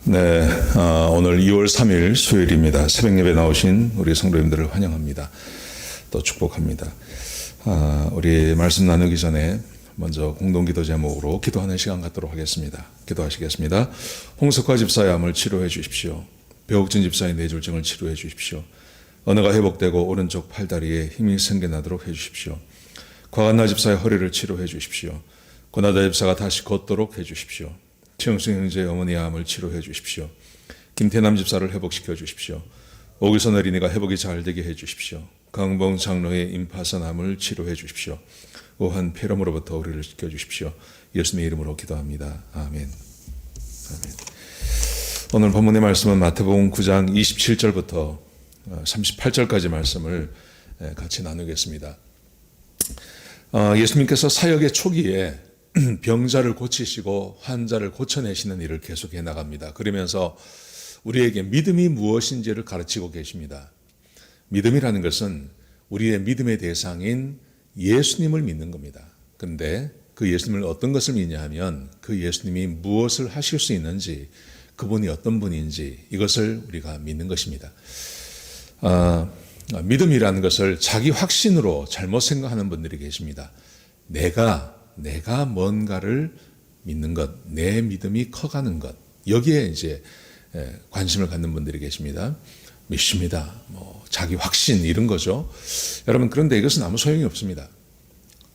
네, 오늘 2월 3일 수요일입니다. 새벽 예배 나오신 우리 성도님들을 환영합니다. 또 축복합니다. 우리 말씀 나누기 전에 먼저 공동기도 제목으로 기도하는 시간 갖도록 하겠습니다. 기도하시겠습니다. 홍석화 집사의 암을 치료해 주십시오. 배옥진 집사의 뇌졸중을 치료해 주십시오. 언어가 회복되고 오른쪽 팔다리에 힘이 생겨나도록 해 주십시오. 과간나 집사의 허리를 치료해 주십시오. 고나다 집사가 다시 걷도록 해 주십시오. 최영승 형제의 어머니의 암을 치료해 주십시오. 김태남 집사를 회복시켜 주십시오. 오기선 어린이가 회복이 잘 되게 해 주십시오. 강봉 장로의 임파선 암을 치료해 주십시오. 오한 폐렴으로부터 우리를 지켜 주십시오. 예수님의 이름으로 기도합니다. 아멘. 아멘. 오늘 본문의 말씀은 마태복음 9장 27절부터 38절까지 말씀을 같이 나누겠습니다. 예수님께서 사역의 초기에 병자를 고치시고 환자를 고쳐내시는 일을 계속해 나갑니다. 그러면서 우리에게 믿음이 무엇인지를 가르치고 계십니다. 믿음이라는 것은 우리의 믿음의 대상인 예수님을 믿는 겁니다. 그런데 그 예수님을 어떤 것을 믿냐 하면 그 예수님이 무엇을 하실 수 있는지, 그분이 어떤 분인지 이것을 우리가 믿는 것입니다. 믿음이라는 것을 자기 확신으로 잘못 생각하는 분들이 계십니다. 내가 뭔가를 믿는 것, 내 믿음이 커가는 것, 여기에 이제 관심을 갖는 분들이 계십니다. 믿습니다. 자기 확신 이런 거죠. 여러분, 그런데 이것은 아무 소용이 없습니다.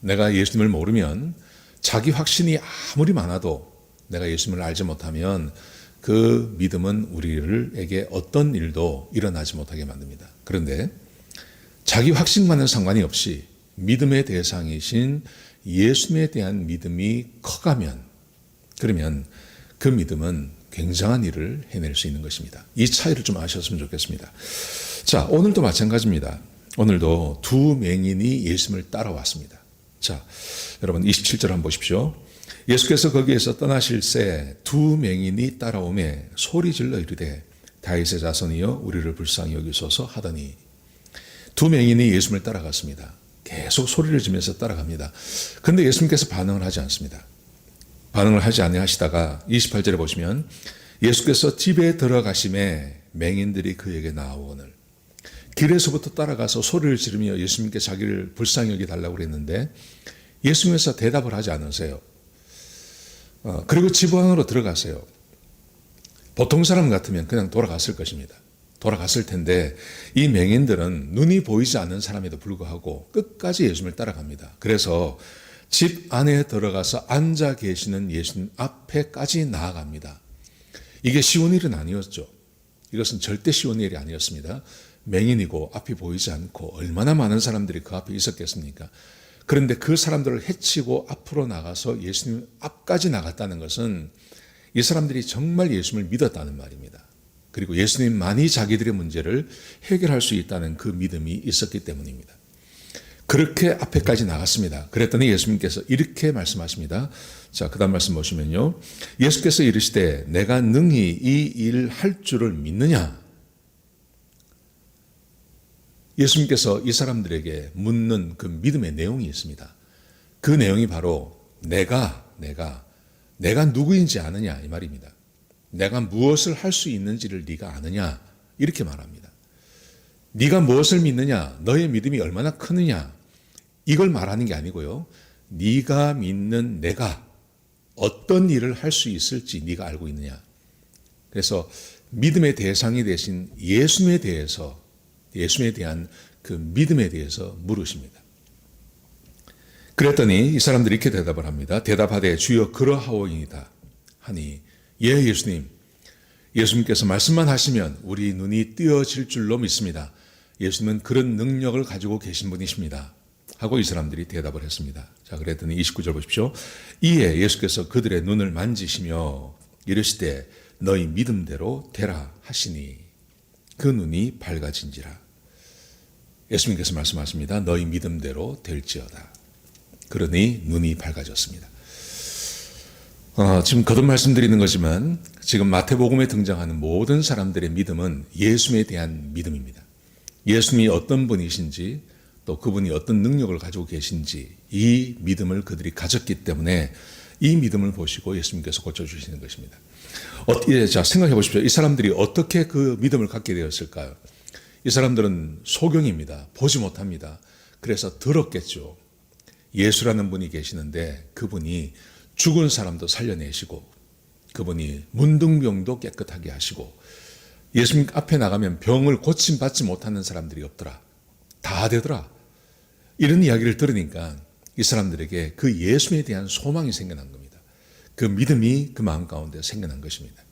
내가 예수님을 모르면 자기 확신이 아무리 많아도 내가 예수님을 알지 못하면 그 믿음은 우리에게 어떤 일도 일어나지 못하게 만듭니다. 그런데 자기 확신과는 상관이 없이 믿음의 대상이신 예수님에 대한 믿음이 커가면, 그러면 그 믿음은 굉장한 일을 해낼 수 있는 것입니다. 이 차이를 좀 아셨으면 좋겠습니다. 자, 오늘도 마찬가지입니다. 오늘도 두 맹인이 예수님을 따라왔습니다. 자, 여러분 27절 한번 보십시오. 예수께서 거기에서 떠나실 새 두 맹인이 따라오매 소리질러 이르되 다윗의 자손이여 우리를 불쌍히 여기소서 하더니, 두 맹인이 예수님을 따라갔습니다. 계속 소리를 지면서 따라갑니다. 그런데 예수님께서 반응을 하지 않습니다. 반응을 하지 아니하시다가 28절에 보시면 예수께서 집에 들어가심에 맹인들이 그에게 나오거늘, 길에서부터 따라가서 소리를 지르며 예수님께 자기를 불쌍히 여기달라고 그랬는데 예수님께서 대답을 하지 않으세요. 그리고 집 안으로 들어가세요. 보통 사람 같으면 그냥 돌아갔을 것입니다. 돌아갔을 텐데 이 맹인들은 눈이 보이지 않는 사람에도 불구하고 끝까지 예수님을 따라갑니다. 그래서 집 안에 들어가서 앉아 계시는 예수님 앞에까지 나아갑니다. 이게 쉬운 일은 아니었죠. 이것은 절대 쉬운 일이 아니었습니다. 맹인이고 앞이 보이지 않고 얼마나 많은 사람들이 그 앞에 있었겠습니까? 그런데 그 사람들을 해치고 앞으로 나가서 예수님 앞까지 나갔다는 것은 이 사람들이 정말 예수님을 믿었다는 말입니다. 그리고 예수님만이 자기들의 문제를 해결할 수 있다는 그 믿음이 있었기 때문입니다. 그렇게 앞에까지 나갔습니다. 그랬더니 예수님께서 이렇게 말씀하십니다. 자, 그 다음 말씀 보시면요. 예수께서 이르시되 내가 능히 이 일 할 줄을 믿느냐? 예수님께서 이 사람들에게 묻는 그 믿음의 내용이 있습니다. 그 내용이 바로 내가 누구인지 아느냐 이 말입니다. 내가 무엇을 할 수 있는지를 네가 아느냐, 이렇게 말합니다. 네가 무엇을 믿느냐, 너의 믿음이 얼마나 크느냐, 이걸 말하는 게 아니고요. 네가 믿는 내가 어떤 일을 할 수 있을지 네가 알고 있느냐. 그래서 믿음의 대상이 되신 예수님에 대한 그 믿음에 대해서 물으십니다. 그랬더니 이 사람들이 이렇게 대답을 합니다. 대답하되 주여 그러하오이다 하니, 예, 예수님. 예수님께서 말씀만 하시면 우리 눈이 뜨여질 줄로 믿습니다. 예수님은 그런 능력을 가지고 계신 분이십니다. 하고 이 사람들이 대답을 했습니다. 자, 그랬더니 29절 보십시오. 이에 예수께서 그들의 눈을 만지시며 이르시되 너희 믿음대로 되라 하시니 그 눈이 밝아진지라. 예수님께서 말씀하십니다. 너희 믿음대로 될지어다. 그러니 눈이 밝아졌습니다. 지금 거듭 말씀드리는 거지만 지금 마태복음에 등장하는 모든 사람들의 믿음은 예수님에 대한 믿음입니다. 예수님이 어떤 분이신지 또 그분이 어떤 능력을 가지고 계신지 이 믿음을 그들이 가졌기 때문에 이 믿음을 보시고 예수님께서 고쳐주시는 것입니다. 자, 생각해 보십시오. 이 사람들이 어떻게 그 믿음을 갖게 되었을까요? 이 사람들은 소경입니다. 보지 못합니다. 그래서 들었겠죠. 예수라는 분이 계시는데 그분이 죽은 사람도 살려내시고 그분이 문둥병도 깨끗하게 하시고 예수님 앞에 나가면 병을 고침받지 못하는 사람들이 없더라. 다 되더라. 이런 이야기를 들으니까 이 사람들에게 그 예수에 대한 소망이 생겨난 겁니다. 그 믿음이 그 마음 가운데 생겨난 것입니다.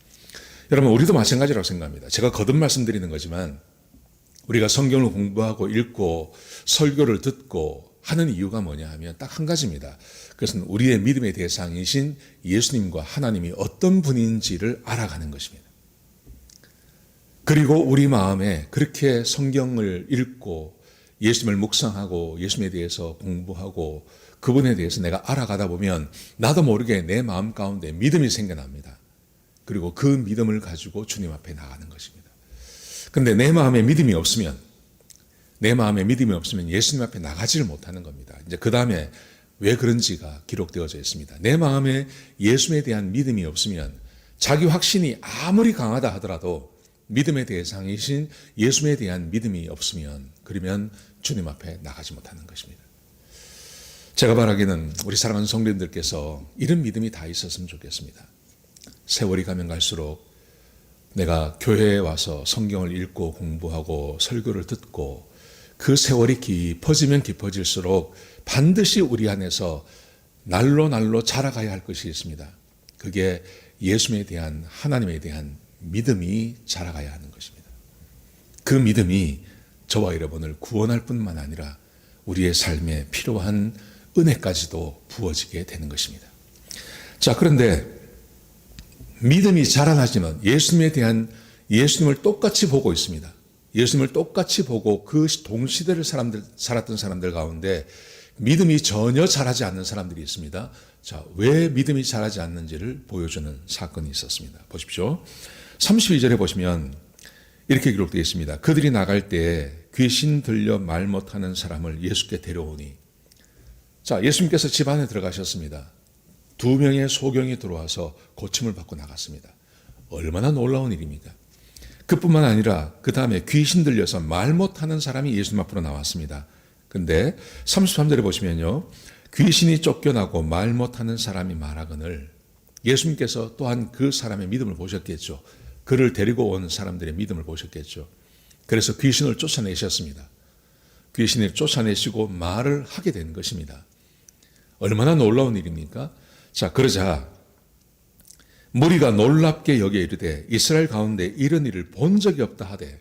여러분, 우리도 마찬가지라고 생각합니다. 제가 거듭 말씀드리는 거지만 우리가 성경을 공부하고 읽고 설교를 듣고 하는 이유가 뭐냐 하면 딱 한 가지입니다. 그것은 우리의 믿음의 대상이신 예수님과 하나님이 어떤 분인지를 알아가는 것입니다. 그리고 우리 마음에 그렇게 성경을 읽고 예수님을 묵상하고 예수님에 대해서 공부하고 그분에 대해서 내가 알아가다 보면 나도 모르게 내 마음 가운데 믿음이 생겨납니다. 그리고 그 믿음을 가지고 주님 앞에 나가는 것입니다. 그런데 내 마음에 믿음이 없으면 예수님 앞에 나가지를 못하는 겁니다. 이제 그 다음에 왜 그런지가 기록되어져 있습니다. 내 마음에 예수님에 대한 믿음이 없으면 자기 확신이 아무리 강하다 하더라도 믿음의 대상이신 예수님에 대한 믿음이 없으면 그러면 주님 앞에 나가지 못하는 것입니다. 제가 바라기는 우리 사랑하는 성도님들께서 이런 믿음이 다 있었으면 좋겠습니다. 세월이 가면 갈수록 내가 교회에 와서 성경을 읽고 공부하고 설교를 듣고 그 세월이 깊어지면 깊어질수록 반드시 우리 안에서 날로 자라가야 할 것이 있습니다. 그게 예수님에 대한 하나님에 대한 믿음이 자라가야 하는 것입니다. 그 믿음이 저와 여러분을 구원할 뿐만 아니라 우리의 삶에 필요한 은혜까지도 부어지게 되는 것입니다. 자, 그런데 믿음이 자라나지만 예수님을 똑같이 보고 있습니다. 예수님을 똑같이 보고 그 동시대를 살았던 사람들 가운데 믿음이 전혀 자라지 않는 사람들이 있습니다. 자, 왜 믿음이 자라지 않는지를 보여주는 사건이 있었습니다. 보십시오. 32절에 보시면 이렇게 기록되어 있습니다. 그들이 나갈 때 귀신 들려 말 못하는 사람을 예수께 데려오니. 자, 예수님께서 집 안에 들어가셨습니다. 2명의 소경이 들어와서 고침을 받고 나갔습니다. 얼마나 놀라운 일입니까? 그뿐만 아니라 그 다음에 귀신 들려서 말 못하는 사람이 예수님 앞으로 나왔습니다. 근데 33절에 보시면요. 귀신이 쫓겨나고 말 못하는 사람이 말하거늘 예수님께서 또한 그 사람의 믿음을 보셨겠죠. 그를 데리고 온 사람들의 믿음을 보셨겠죠. 그래서 귀신을 쫓아내셨습니다. 귀신을 쫓아내시고 말을 하게 된 것입니다. 얼마나 놀라운 일입니까? 자, 그러자 무리가 놀랍게 여겨 이르되 이스라엘 가운데 이런 일을 본 적이 없다 하되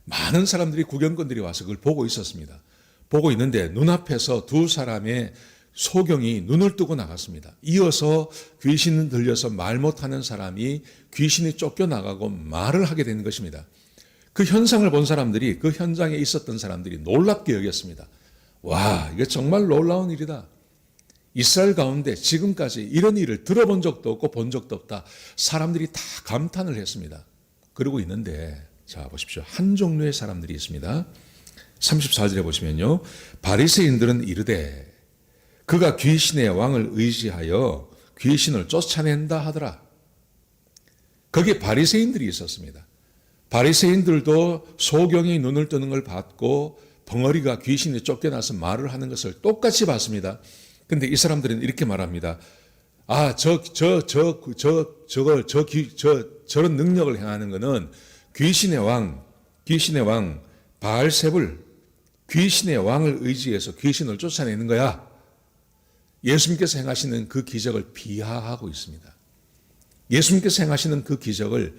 많은 사람들이 구경꾼들이 와서 그걸 보고 있었습니다. 보고 있는데 눈앞에서 두 사람의 소경이 눈을 뜨고 나갔습니다. 이어서 귀신 들려서 말 못하는 사람이 귀신이 쫓겨나가고 말을 하게 되는 것입니다. 그 현상을 본 사람들이, 그 현장에 있었던 사람들이 놀랍게 여겼습니다. 와, 이게 정말 놀라운 일이다. 이스라엘 가운데 지금까지 이런 일을 들어본 적도 없고 본 적도 없다. 사람들이 다 감탄을 했습니다. 그러고 있는데 자 보십시오. 한 종류의 사람들이 있습니다. 34절에 보시면요. 바리새인들은 이르되 그가 귀신의 왕을 의지하여 귀신을 쫓아낸다 하더라. 거기에 바리새인들이 있었습니다. 바리새인들도 소경이 눈을 뜨는 걸 봤고 벙어리가 귀신이 쫓겨나서 말을 하는 것을 똑같이 봤습니다. 근데 이 사람들은 이렇게 말합니다. 아, 저런 능력을 행하는 것은 귀신의 왕, 바알세불, 귀신의 왕을 의지해서 귀신을 쫓아내는 거야. 예수님께서 행하시는 그 기적을 비하하고 있습니다. 예수님께서 행하시는 그 기적을,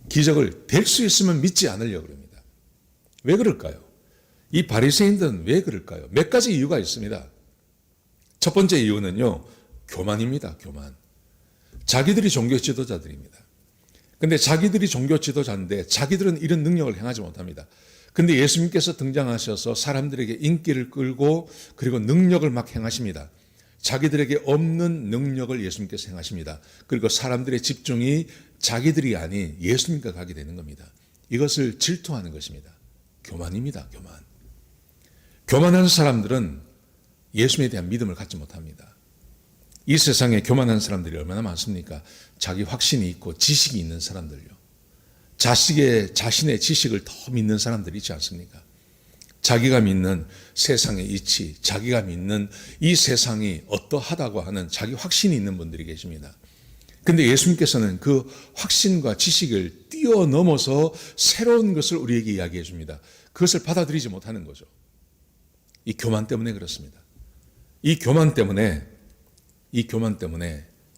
기적을 될 수 있으면 믿지 않으려고 합니다. 왜 그럴까요? 이 바리새인들은 왜 그럴까요? 몇 가지 이유가 있습니다. 첫 번째 이유는요, 교만입니다. 교만. 자기들이 종교 지도자들입니다. 근데 자기들이 종교 지도자인데 자기들은 이런 능력을 행하지 못합니다. 근데 예수님께서 등장하셔서 사람들에게 인기를 끌고 그리고 능력을 막 행하십니다. 자기들에게 없는 능력을 예수님께서 행하십니다. 그리고 사람들의 집중이 자기들이 아닌 예수님께 가게 되는 겁니다. 이것을 질투하는 것입니다. 교만입니다. 교만. 교만한 사람들은 예수님에 대한 믿음을 갖지 못합니다. 이 세상에 교만한 사람들이 얼마나 많습니까? 자기 확신이 있고 지식이 있는 사람들요. 자신의 지식을 더 믿는 사람들이 있지 않습니까? 자기가 믿는 세상의 이치, 자기가 믿는 이 세상이 어떠하다고 하는 자기 확신이 있는 분들이 계십니다. 근데 예수님께서는 그 확신과 지식을 뛰어넘어서 새로운 것을 우리에게 이야기해 줍니다. 그것을 받아들이지 못하는 거죠. 이 교만 때문에 그렇습니다. 이 교만 때문에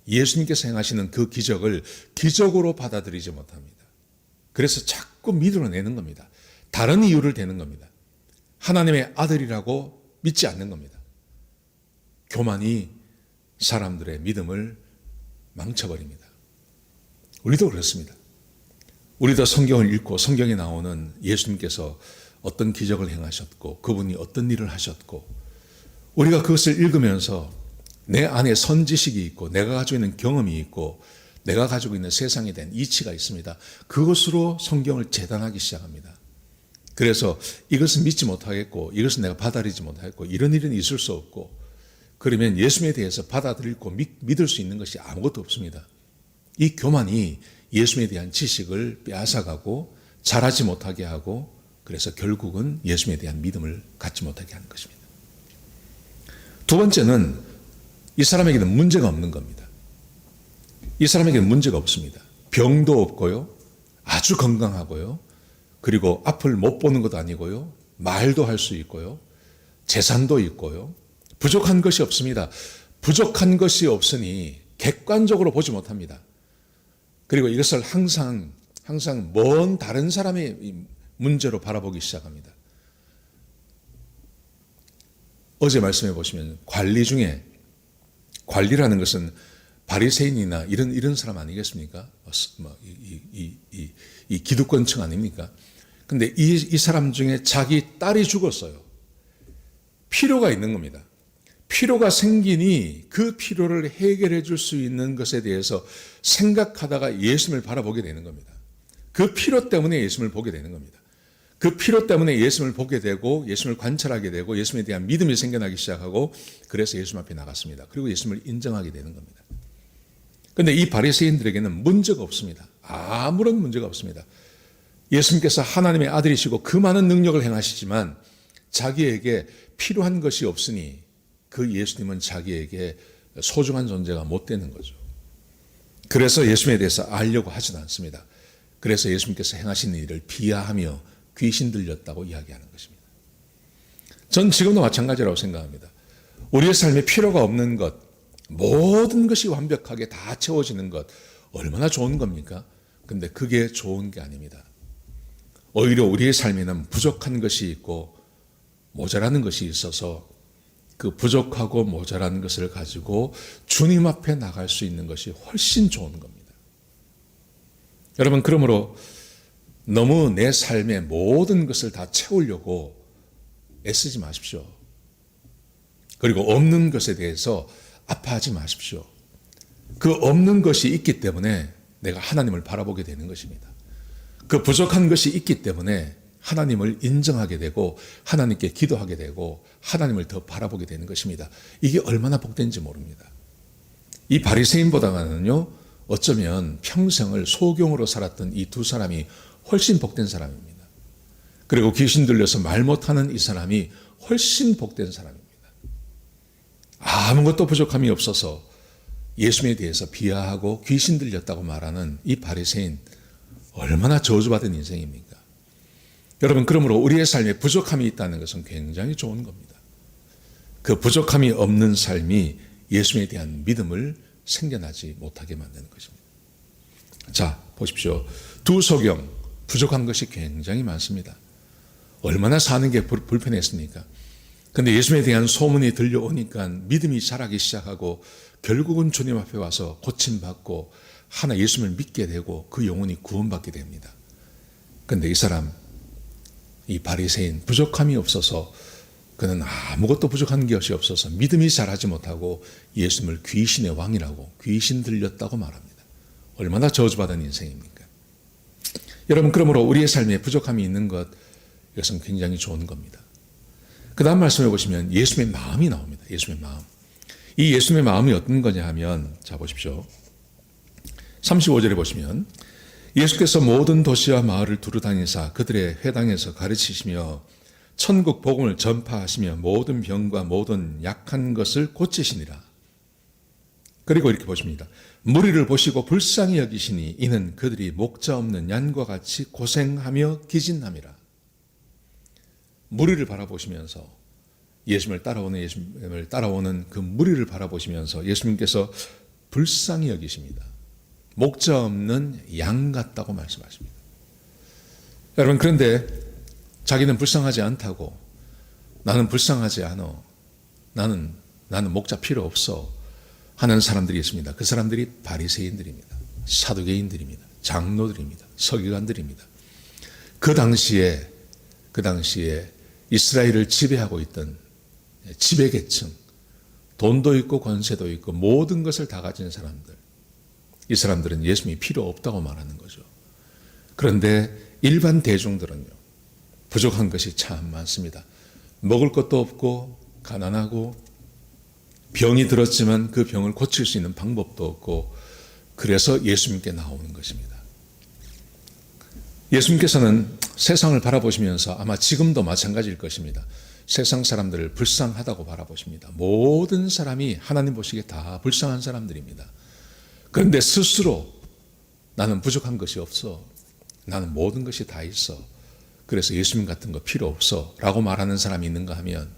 예수님께서 행하시는 그 기적을 기적으로 받아들이지 못합니다. 그래서 자꾸 믿어내는 겁니다. 다른 이유를 대는 겁니다. 하나님의 아들이라고 믿지 않는 겁니다. 교만이 사람들의 믿음을 망쳐버립니다. 우리도 그렇습니다. 우리도 성경을 읽고 성경에 나오는 예수님께서 어떤 기적을 행하셨고 그분이 어떤 일을 하셨고 우리가 그것을 읽으면서 내 안에 선지식이 있고 내가 가지고 있는 경험이 있고 내가 가지고 있는 세상에 대한 이치가 있습니다. 그것으로 성경을 재단하기 시작합니다. 그래서 이것은 믿지 못하겠고 이것은 내가 받아들이지 못하겠고 이런 일은 있을 수 없고 그러면 예수님에 대해서 받아들이고 믿을 수 있는 것이 아무것도 없습니다. 이 교만이 예수님에 대한 지식을 빼앗아가고 잘하지 못하게 하고 그래서 결국은 예수님에 대한 믿음을 갖지 못하게 하는 것입니다. 두 번째는 이 사람에게는 문제가 없는 겁니다. 이 사람에게는 문제가 없습니다. 병도 없고요. 아주 건강하고요. 그리고 앞을 못 보는 것도 아니고요. 말도 할 수 있고요. 재산도 있고요. 부족한 것이 없습니다. 부족한 것이 없으니 객관적으로 보지 못합니다. 그리고 이것을 항상 먼 다른 사람의 문제로 바라보기 시작합니다. 어제 말씀해 보시면 관리 중에 관리라는 것은 바리새인이나 이런 사람 아니겠습니까? 이 기득권층 아닙니까? 근데 이 사람 중에 자기 딸이 죽었어요. 필요가 있는 겁니다. 필요가 생기니 그 필요를 해결해 줄 수 있는 것에 대해서 생각하다가 예수님을 바라보게 되는 겁니다. 그 필요 때문에 예수님을 보게 되는 겁니다. 그 필요 때문에 예수님을 보게 되고 예수님을 관찰하게 되고 예수님에 대한 믿음이 생겨나기 시작하고 그래서 예수님 앞에 나갔습니다. 그리고 예수님을 인정하게 되는 겁니다. 그런데 이 바리새인들에게는 문제가 없습니다. 아무런 문제가 없습니다. 예수님께서 하나님의 아들이시고 그 많은 능력을 행하시지만 자기에게 필요한 것이 없으니 그 예수님은 자기에게 소중한 존재가 못 되는 거죠. 그래서 예수님에 대해서 알려고 하지도 않습니다. 그래서 예수님께서 행하신 일을 비하하며 귀신 들렸다고 이야기하는 것입니다. 전 지금도 마찬가지라고 생각합니다. 우리의 삶에 필요가 없는 것, 모든 것이 완벽하게 다 채워지는 것, 얼마나 좋은 겁니까? 근데 그게 좋은 게 아닙니다. 오히려 우리의 삶에는 부족한 것이 있고 모자라는 것이 있어서 그 부족하고 모자란 것을 가지고 주님 앞에 나갈 수 있는 것이 훨씬 좋은 겁니다. 여러분, 그러므로 너무 내 삶의 모든 것을 다 채우려고 애쓰지 마십시오. 그리고 없는 것에 대해서 아파하지 마십시오. 그 없는 것이 있기 때문에 내가 하나님을 바라보게 되는 것입니다. 그 부족한 것이 있기 때문에 하나님을 인정하게 되고 하나님께 기도하게 되고 하나님을 더 바라보게 되는 것입니다. 이게 얼마나 복된지 모릅니다. 이 바리새인보다는요, 어쩌면 평생을 소경으로 살았던 이 두 사람이 훨씬 복된 사람입니다. 그리고 귀신 들려서 말 못하는 이 사람이 훨씬 복된 사람입니다. 아무것도 부족함이 없어서 예수님에 대해서 비하하고 귀신 들렸다고 말하는 이 바리새인, 얼마나 저주받은 인생입니까? 여러분, 그러므로 우리의 삶에 부족함이 있다는 것은 굉장히 좋은 겁니다. 그 부족함이 없는 삶이 예수님에 대한 믿음을 생겨나지 못하게 만드는 것입니다. 자, 보십시오. 두 소경, 부족한 것이 굉장히 많습니다. 얼마나 사는 게 불편했습니까? 근데 예수님에 대한 소문이 들려오니까 믿음이 자라기 시작하고 결국은 주님 앞에 와서 고침받고 하나 예수님을 믿게 되고 그 영혼이 구원받게 됩니다. 근데 이 사람, 이 바리새인, 부족함이 없어서 그는 아무것도 부족한 것이 없어서 믿음이 자라지 못하고 예수님을 귀신의 왕이라고, 귀신 들렸다고 말합니다. 얼마나 저주받은 인생입니까? 여러분, 그러므로 우리의 삶에 부족함이 있는 것, 이것은 굉장히 좋은 겁니다. 그 다음 말씀해 보시면 예수님의 마음이 나옵니다. 예수님의 마음. 이 예수님의 마음이 어떤 거냐 하면, 자 보십시오. 35절에 보시면 예수께서 모든 도시와 마을을 두루다니사 그들의 회당에서 가르치시며 천국 복음을 전파하시며 모든 병과 모든 약한 것을 고치시니라. 그리고 이렇게 보십니다. 무리를 보시고 불쌍히 여기시니 이는 그들이 목자 없는 양과 같이 고생하며 기진함이라. 무리를 바라보시면서 예수님을 따라오는 그 무리를 바라보시면서 예수님께서 불쌍히 여기십니다. 목자 없는 양 같다고 말씀하십니다. 여러분, 그런데 자기는 불쌍하지 않다고, 나는 불쌍하지 않아, 나는 목자 필요 없어 하는 사람들이 있습니다. 그 사람들이 바리새인들입니다. 사두개인들입니다. 장로들입니다. 서기관들입니다. 그 당시에 이스라엘을 지배하고 있던 지배계층, 돈도 있고 권세도 있고 모든 것을 다 가진 사람들, 이 사람들은 예수님이 필요 없다고 말하는 거죠. 그런데 일반 대중들은요, 부족한 것이 참 많습니다. 먹을 것도 없고 가난하고 병이 들었지만 그 병을 고칠 수 있는 방법도 없고, 그래서 예수님께 나오는 것입니다. 예수님께서는 세상을 바라보시면서 아마 지금도 마찬가지일 것입니다. 세상 사람들을 불쌍하다고 바라보십니다. 모든 사람이 하나님 보시기에 다 불쌍한 사람들입니다. 그런데 스스로 나는 부족한 것이 없어, 나는 모든 것이 다 있어, 그래서 예수님 같은 거 필요 없어 라고 말하는 사람이 있는가 하면,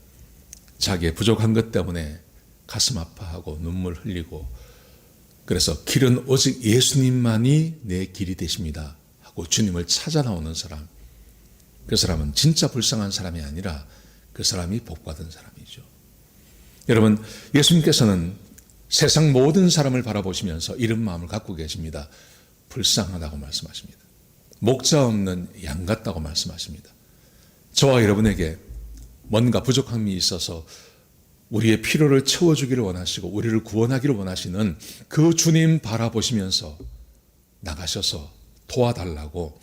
자기의 부족한 것 때문에 가슴 아파하고 눈물 흘리고, 그래서 길은 오직 예수님만이 내 길이 되십니다 하고 주님을 찾아 나오는 사람, 그 사람은 진짜 불쌍한 사람이 아니라 그 사람이 복받은 사람이죠. 여러분, 예수님께서는 세상 모든 사람을 바라보시면서 이런 마음을 갖고 계십니다. 불쌍하다고 말씀하십니다. 목자 없는 양 같다고 말씀하십니다. 저와 여러분에게 뭔가 부족함이 있어서 우리의 필요를 채워주기를 원하시고 우리를 구원하기를 원하시는 그 주님 바라보시면서 나가셔서 도와달라고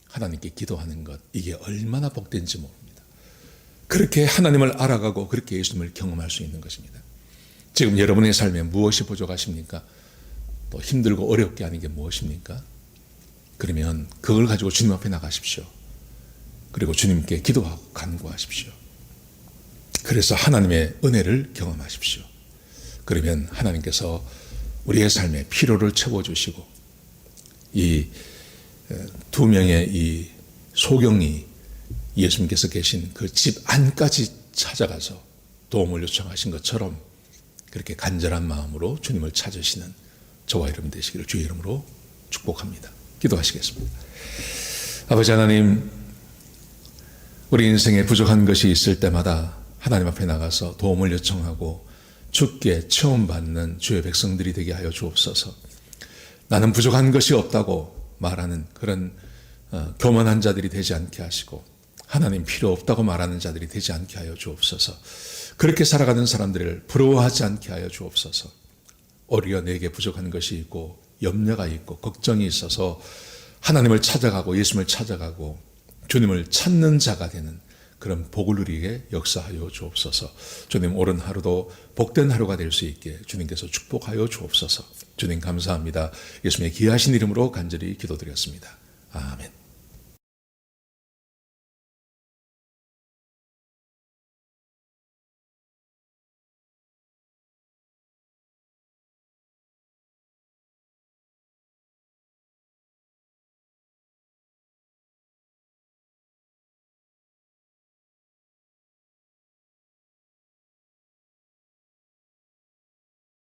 하나님께 기도하는 것, 이게 얼마나 복된지 모릅니다. 그렇게 하나님을 알아가고 그렇게 예수님을 경험할 수 있는 것입니다. 지금 여러분의 삶에 무엇이 부족하십니까? 또 힘들고 어렵게 하는 게 무엇입니까? 그러면 그걸 가지고 주님 앞에 나가십시오. 그리고 주님께 기도하고 간구하십시오. 그래서 하나님의 은혜를 경험하십시오. 그러면 하나님께서 우리의 삶에 필요를 채워주시고, 이 두 명의 이 소경이 예수님께서 계신 그 집 안까지 찾아가서 도움을 요청하신 것처럼 그렇게 간절한 마음으로 주님을 찾으시는 저와 여러분 되시기를 주의 이름으로 축복합니다. 기도하시겠습니다. 아버지 하나님, 우리 인생에 부족한 것이 있을 때마다 하나님 앞에 나가서 도움을 요청하고 주께 체험받는 주의 백성들이 되게 하여 주옵소서. 나는 부족한 것이 없다고 말하는 그런 교만한 자들이 되지 않게 하시고, 하나님 필요 없다고 말하는 자들이 되지 않게 하여 주옵소서. 그렇게 살아가는 사람들을 부러워하지 않게 하여 주옵소서. 오히려 내게 부족한 것이 있고 염려가 있고 걱정이 있어서 하나님을 찾아가고 예수님을 찾아가고 주님을 찾는 자가 되는 그런 복을 누리게 역사하여 주옵소서. 주님, 오른 하루도 복된 하루가 될 수 있게 주님께서 축복하여 주옵소서. 주님 감사합니다. 예수님의 귀하신 이름으로 간절히 기도드렸습니다. 아멘.